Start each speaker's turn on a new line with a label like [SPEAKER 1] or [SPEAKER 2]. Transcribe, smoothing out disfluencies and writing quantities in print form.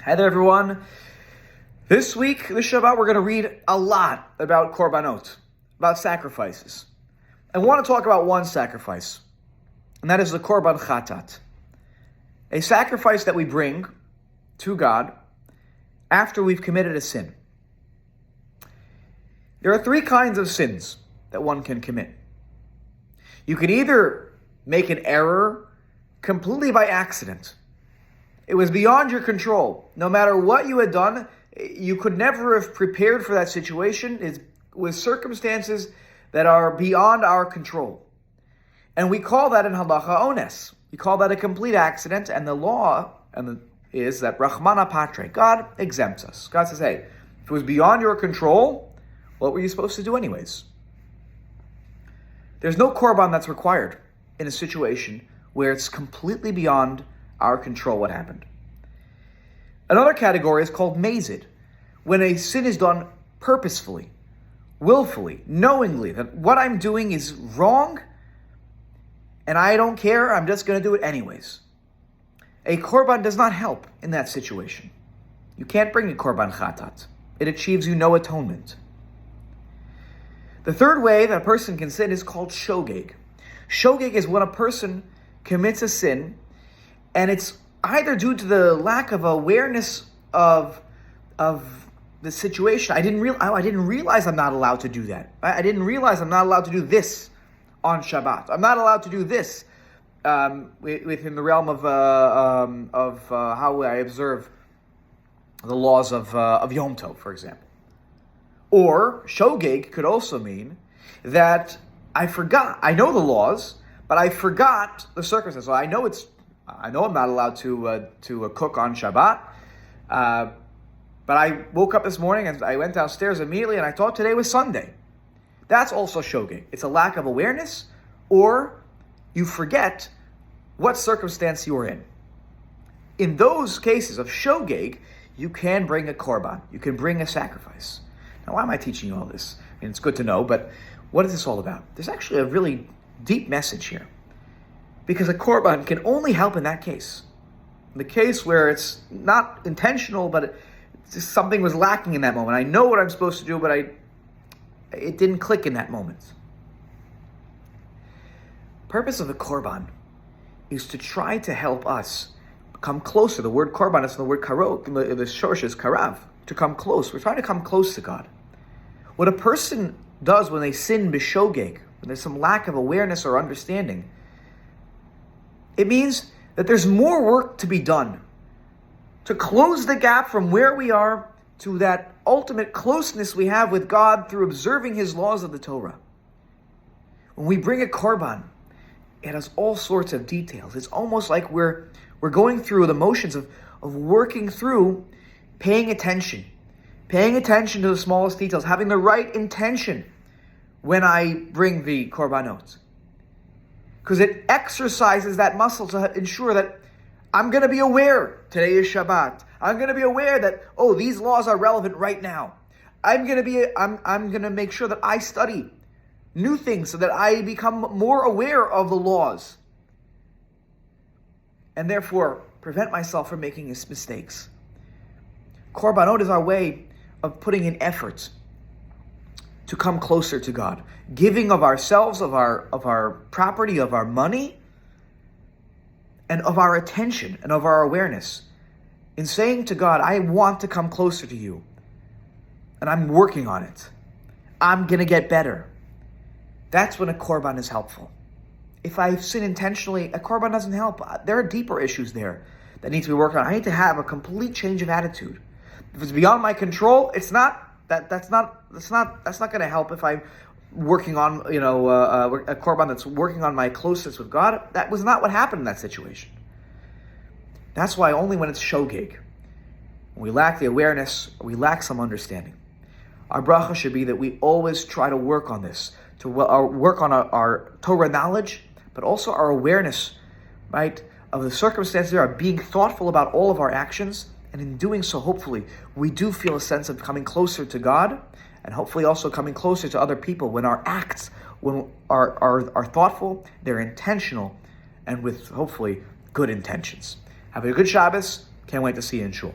[SPEAKER 1] Hi there, everyone. This week, this Shabbat, we're going to read a lot about Korbanot, about sacrifices. I want to talk about one sacrifice, and that is the Korban Chatat, a sacrifice that we bring to God after we've committed a sin. There are three kinds of sins that one can commit. You can either make an error completely by accident. It was beyond your control. No matter what you had done, you could never have prepared for that situation. It was circumstances that are beyond our control. And we call that in halacha ones. We call that a complete accident, and the law is that Rahmana Patre, God exempts us. God says, hey, if it was beyond your control, what were you supposed to do anyways? There's no korban that's required in a situation where it's completely beyond our control what happened. Another category is called mazid, when a sin is done purposefully, willfully, knowingly, that what I'm doing is wrong, and I don't care, I'm just going to do it anyways. A korban does not help in that situation. You can't bring a korban chatat. It achieves you no atonement. The third way that a person can sin is called shogeg. Shogeg is when a person commits a sin, and it's either due to the lack of awareness of the situation. I didn't realize I'm not allowed to do that. I didn't realize I'm not allowed to do this on Shabbat. I'm not allowed to do this within the realm of how I observe the laws of Yom Tov, for example. Or shogeg could also mean that I forgot. I know the laws, but I forgot the circumstances. So I know I'm not allowed to cook on Shabbat, but I woke up this morning and I went downstairs immediately and I thought today was Sunday. That's also shogeg. It's a lack of awareness, or you forget what circumstance you were in. In those cases of shogeg, you can bring a korban. You can bring a sacrifice. Now, why am I teaching you all this? I mean, it's good to know, but what is this all about? There's actually a really deep message here. Because a korban can only help in that case. The case where it's not intentional, but just something was lacking in that moment. I know what I'm supposed to do, but it didn't click in that moment. Purpose of the korban is to try to help us come closer. The word korban is the word karot, the shorsh is karav, to come close. We're trying to come close to God. What a person does when they sin b'shogeg, when there's some lack of awareness or understanding, it means that there's more work to be done to close the gap from where we are to that ultimate closeness we have with God through observing His laws of the Torah. When we bring a korban, it has all sorts of details. It's almost like we're going through the motions of working through paying attention to the smallest details, having the right intention when I bring the korbanot. Because it exercises that muscle to ensure that I'm going to be aware today is Shabbat. I'm going to be aware that, these laws are relevant right now. I'm going to make sure that I study new things so that I become more aware of the laws. And therefore, prevent myself from making mistakes. Korbanot is our way of putting in effort to come closer to God, giving of ourselves, of our property, of our money, and of our attention and of our awareness, in saying to God, I want to come closer to you, and I'm working on it. I'm going to get better. That's when a korban is helpful. If I sin intentionally, a korban doesn't help. There are deeper issues there that need to be worked on. I need to have a complete change of attitude. If it's beyond my control, it's not. That's not going to help if I'm working on, a korban that's working on my closeness with God. That was not what happened in that situation. That's why only when it's shogeg, when we lack the awareness, or we lack some understanding, our bracha should be that we always try to work on this, to work on our Torah knowledge, but also our awareness, right, of the circumstances there, being thoughtful about all of our actions. And in doing so, hopefully, we do feel a sense of coming closer to God, and hopefully also coming closer to other people when our acts are thoughtful, they're intentional, and with hopefully good intentions. Have a good Shabbos. Can't wait to see you in Shul.